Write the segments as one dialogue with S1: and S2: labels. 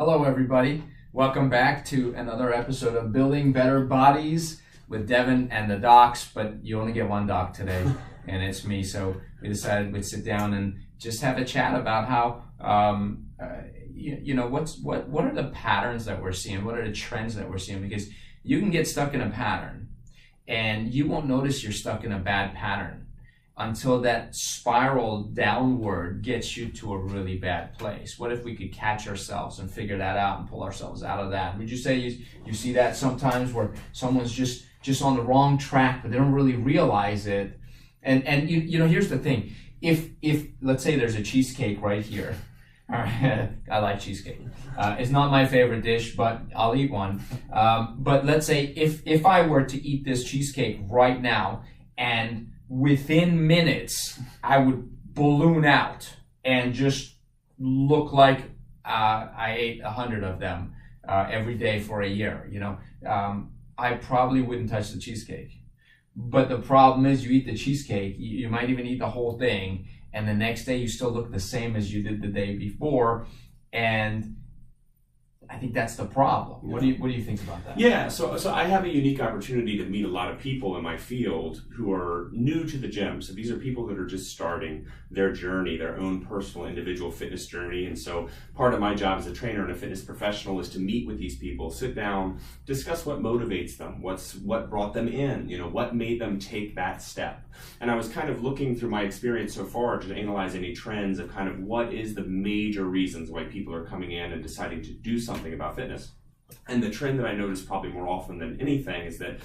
S1: Hello, everybody. Welcome back to another episode of Building Better Bodies with Deven and the docs, but you only get one doc today, and it's me. So we decided we'd sit down and just have a chat about how, what are the patterns that we're seeing? What are the trends that we're seeing? Because you can get stuck in a pattern, and you won't notice you're stuck in a bad pattern until that spiral downward gets you to a really bad place. What if we could catch ourselves and figure that out and pull ourselves out of that? Would you say you see that sometimes where someone's just on the wrong track, but they don't really realize it? And here's the thing. If let's say there's a cheesecake right here. I like cheesecake. It's not my favorite dish, but I'll eat one. But let's say if I were to eat this cheesecake right now, and within minutes, I would balloon out and just look like I ate 100 of them every day for a year. I probably wouldn't touch the cheesecake. But the problem is, you eat the cheesecake, you might even eat the whole thing, and the next day you still look the same as you did the day before, and I think that's the problem. What do you think about that?
S2: Yeah, so I have a unique opportunity to meet a lot of people in my field who are new to the gym. So these are people that are just starting their journey, their own personal individual fitness journey. And so part of my job as a trainer and a fitness professional is to meet with these people, sit down, discuss what motivates them, what brought them in, what made them take that step. And I was kind of looking through my experience so far to analyze any trends of kind of what is the major reasons why people are coming in and deciding to do something about fitness. And the trend that I notice probably more often than anything is that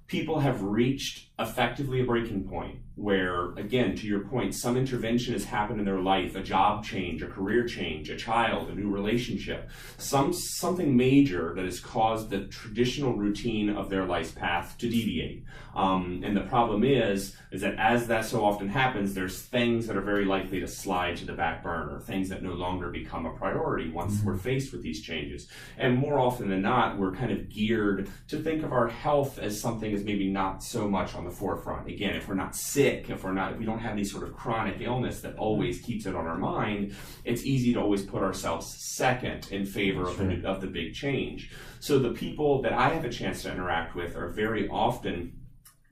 S2: people have reached effectively a breaking point where, again, to your point, some intervention has happened in their life, a job change, a career change, a child, a new relationship, something major that has caused the traditional routine of their life path to deviate. And the problem is that as that so often happens, there's things that are very likely to slide to the back burner, things that no longer become a priority once we're faced with these changes. And more often than not, we're kind of geared to think of our health as something as maybe not so much on the forefront. Again, if we're not sick, if we don't have any sort of chronic illness that always keeps it on our mind, it's easy to always put ourselves second in favor of the big change. So the people that I have a chance to interact with are very often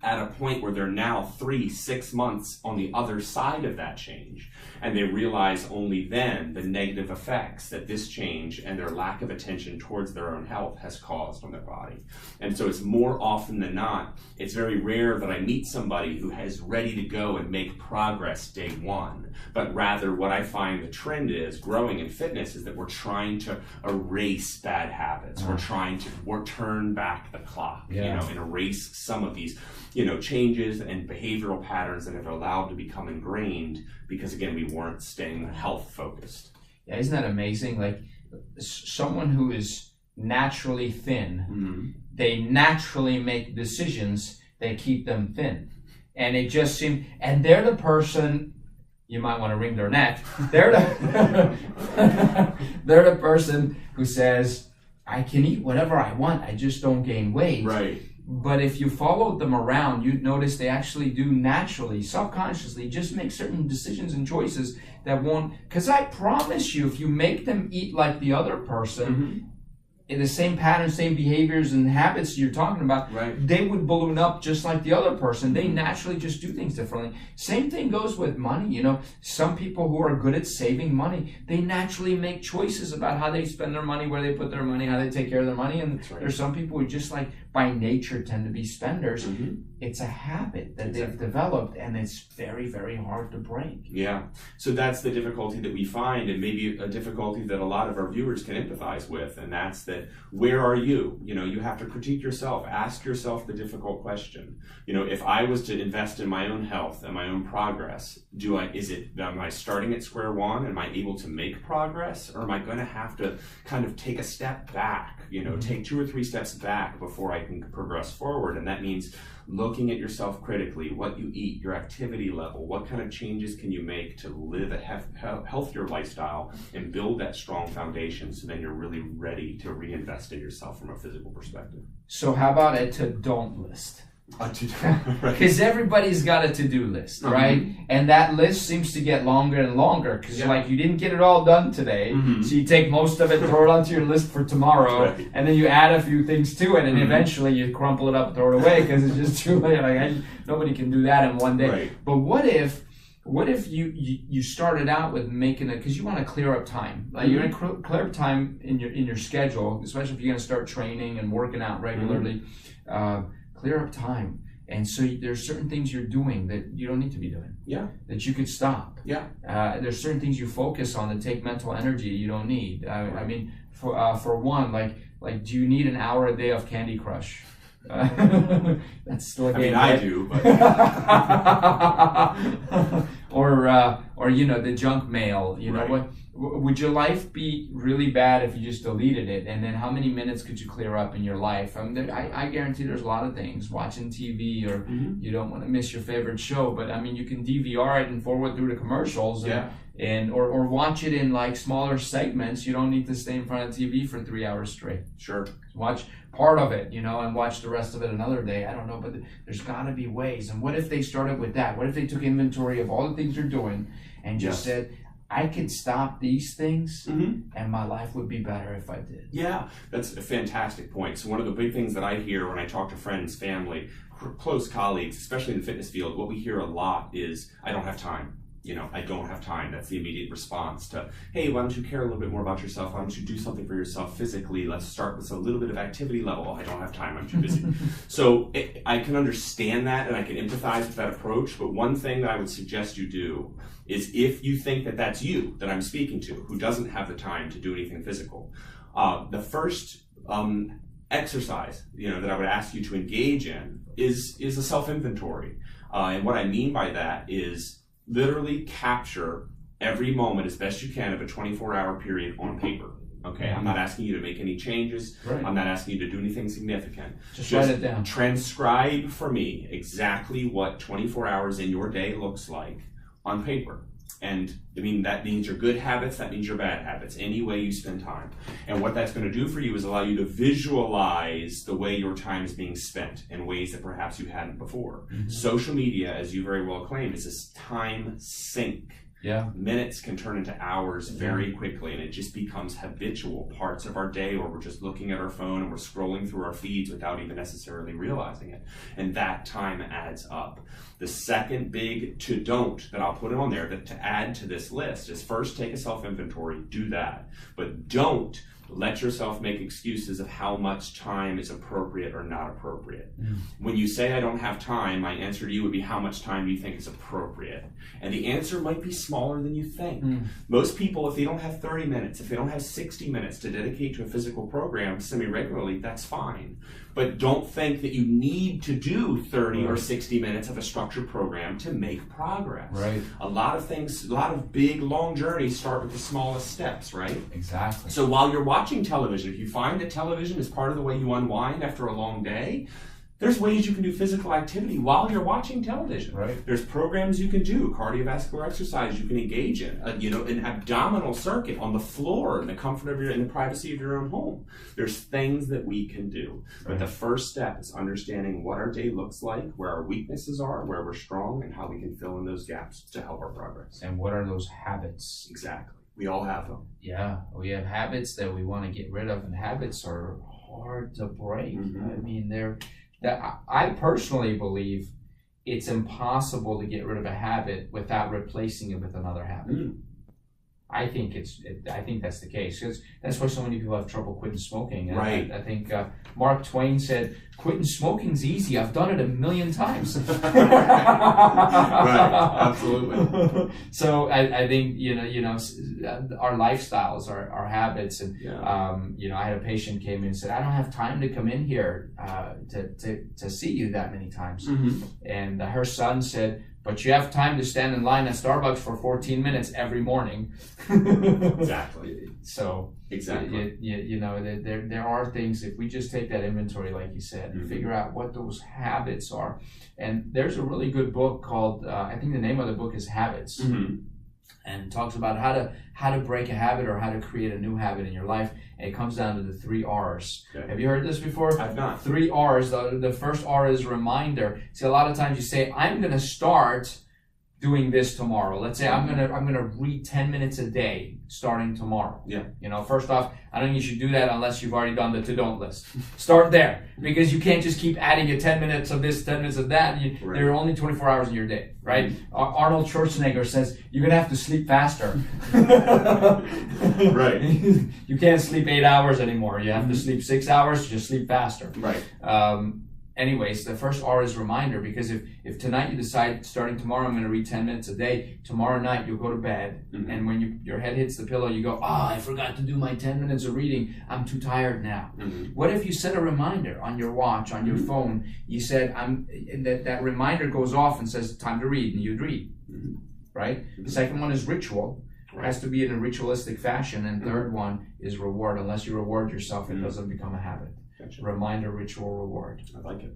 S2: at a point where they're now 3-6 months on the other side of that change. And they realize only then the negative effects that this change and their lack of attention towards their own health has caused on their body. And so it's more often than not, it's very rare that I meet somebody who is ready to go and make progress day one. But rather what I find the trend is growing in fitness is that we're trying to erase bad habits. We're trying to turn back the clock, and erase some of these changes and behavioral patterns that have allowed to become ingrained because, again, we weren't staying health focused.
S1: Yeah, isn't that amazing? Like, someone who is naturally thin, they naturally make decisions that keep them thin. And it just seems, and they're the person, you might want to wring their neck, they're the person who says, I can eat whatever I want, I just don't gain weight.
S2: Right.
S1: But if you followed them around, you'd notice they actually do naturally, subconsciously, just make certain decisions and choices that won't. Because I promise you, if you make them eat like the other person, in the same patterns, same behaviors and habits you're talking about, they would balloon up just like the other person. They naturally just do things differently. Same thing goes with money. Some people who are good at saving money, they naturally make choices about how they spend their money, where they put their money, how they take care of their money. And there's some people who just like by nature tend to be spenders. It's a habit that they've developed, and it's very, very hard to break.
S2: Yeah. So that's the difficulty that we find, and maybe a difficulty that a lot of our viewers can empathize with, and that's that where are you? You have to critique yourself, ask yourself the difficult question. If I was to invest in my own health and my own progress, am I starting at square one? Am I able to make progress? Or am I going to have to kind of take a step back, take 2 or 3 steps back before I can progress forward? And that means looking at yourself critically, what you eat, your activity level, what kind of changes can you make to live a healthier lifestyle and build that strong foundation so then you're really ready to reinvest in yourself from a physical perspective.
S1: So how about a to-don't list? Because everybody's got a to-do list, right? And that list seems to get longer and longer because like you didn't get it all done today, so you take most of it, throw it onto your list for tomorrow, and then you add a few things to it, and eventually you crumple it up, throw it away because it's just too late. Like nobody can do that in one day. But what if you started out with making it, because you want to clear up time. Like you're going to clear up time in your schedule, especially if you're going to start training and working out regularly. Clear up time. And so there's certain things you're doing that you don't need to be doing. That you could stop. There's certain things you focus on that take mental energy you don't need. I mean, for one, like do you need an hour a day of Candy Crush? That's still a game.
S2: I do, but
S1: or you know, the junk mail. You know what? Would your life be really bad if you just deleted it? And then how many minutes could you clear up in your life? I mean, I guarantee there's a lot of things. Watching TV, or you don't want to miss your favorite show, but I mean, you can DVR it and forward through the commercials, and or watch it in like smaller segments. You don't need to stay in front of TV for 3 hours straight. Watch part of it, you know, and watch the rest of it another day. I don't know, but there's got to be ways. And what if they started with that? What if they took inventory of all the things you're doing and just said, I could stop these things and my life would be better if I did.
S2: Yeah, that's a fantastic point. So one of the big things that I hear when I talk to friends, family, close colleagues, especially in the fitness field, what we hear a lot is, I don't have time. You know, I don't have time. That's the immediate response to, hey, why don't you care a little bit more about yourself? Why don't you do something for yourself physically? Let's start with a little bit of activity level. I don't have time. I'm too busy. So I can understand that and I can empathize with that approach. But one thing that I would suggest you do is, if you think that that's you that I'm speaking to, who doesn't have the time to do anything physical, the first exercise, you know, that I would ask you to engage in is a self-inventory. And what I mean by that is, literally capture every moment as best you can of a 24-hour period on paper. Okay, I'm not asking you to make any changes. I'm not asking you to do anything significant.
S1: Just write it down.
S2: Transcribe for me exactly what 24 hours in your day looks like on paper. And I mean, that means your good habits, that means your bad habits, any way you spend time. And what that's going to do for you is allow you to visualize the way your time is being spent in ways that perhaps you hadn't before. Social media, as you very well claim, is this time sink. Minutes can turn into hours very quickly, and it just becomes habitual parts of our day where we're just looking at our phone and we're scrolling through our feeds without even necessarily realizing it. And that time adds up. The second big don't that I'll put on there to add to this list is, first, take a self-inventory, do that. But don't let yourself make excuses of how much time is appropriate or not appropriate. When you say, I don't have time, my answer to you would be, how much time do you think is appropriate? And the answer might be smaller than you think. Most people, if they don't have 30 minutes, if they don't have 60 minutes to dedicate to a physical program semi-regularly, that's fine. But don't think that you need to do 30 or 60 minutes of a structured program to make progress. A lot of things, a lot of big, long journeys start with the smallest steps, right?
S1: Exactly.
S2: So while you're watching television, if you find that television is part of the way you unwind after a long day, there's ways you can do physical activity while you're watching television. There's programs you can do, cardiovascular exercise you can engage in, you know, an abdominal circuit on the floor in the comfort of in the privacy of your own home. There's things that we can do. But the first step is understanding what our day looks like, where our weaknesses are, where we're strong, and how we can fill in those gaps to help our progress.
S1: And what are those habits?
S2: Exactly. We all have them.
S1: Yeah, we have habits that we want to get rid of, and habits are hard to break. I mean, I personally believe it's impossible to get rid of a habit without replacing it with another habit. I think that's the case. That's why so many people have trouble quitting smoking. And I think Mark Twain said, "Quitting smoking's easy. I've done it 1,000,000 times."
S2: Absolutely.
S1: So I think our lifestyles, our habits, and I had a patient came in and said, "I don't have time to come in here to see you that many times," and her son said, "But you have time to stand in line at Starbucks for 14 minutes every morning."
S2: Exactly.
S1: So
S2: exactly.
S1: There are things, if we just take that inventory, like you said, and figure out what those habits are. And there's a really good book called, I think the name of the book is Habits. and talks about how to break a habit or how to create a new habit in your life. And it comes down to the 3 R's.
S2: Okay.
S1: Have you heard this before?
S2: I've not.
S1: 3 R's. The first R is reminder. See, a lot of times you say, I'm going to start doing this tomorrow. Let's say I'm gonna read 10 minutes a day starting tomorrow.
S2: Yeah.
S1: You know, first off, I don't think you should do that unless you've already done the to-don't list. Start there, because you can't just keep adding your 10 minutes of this, 10 minutes of that.
S2: Right.
S1: There are only 24 hours in your day, right? Arnold Schwarzenegger says you're gonna have to sleep faster.
S2: Right.
S1: You can't sleep 8 hours anymore. You have to sleep 6 hours. Just sleep faster.
S2: Right.
S1: Anyways, the first R is reminder, because if tonight you decide starting tomorrow I'm going to read 10 minutes a day, tomorrow night you'll go to bed, and when your head hits the pillow you go, I forgot to do my 10 minutes of reading, I'm too tired now. What if you set a reminder on your watch, on your phone, you said, that reminder goes off and says time to read, and you'd read, right? The second one is ritual. It has to be in a ritualistic fashion, and third one is reward. Unless you reward yourself, it doesn't become a habit.
S2: Gotcha.
S1: Reminder, ritual, reward.
S2: I like it.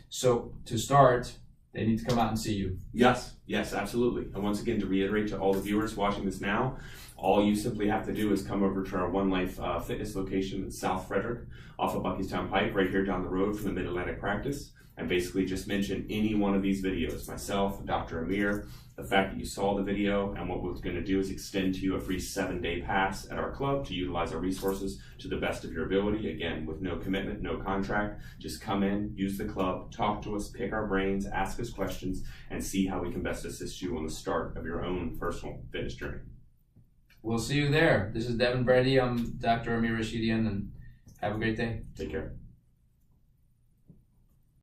S1: So to start, they need to come out and see you.
S2: Yes, absolutely. And once again, to reiterate to all the viewers watching this now, all you simply have to do is come over to our One Life Fitness location in South Frederick, off of Buckystown Pike, right here down the road from the Mid-Atlantic practice, and basically just mention any one of these videos, myself, Dr. Amir, the fact that you saw the video, and what we're going to do is extend to you a free 7-day pass at our club to utilize our resources to the best of your ability. Again, with no commitment, no contract. Just come in, use the club, talk to us, pick our brains, ask us questions, and see how we can best assist you on the start of your own personal fitness journey.
S1: We'll see you there. This is Deven Brady. I'm Dr. Amir Rashidian, and have a great day.
S2: Take care.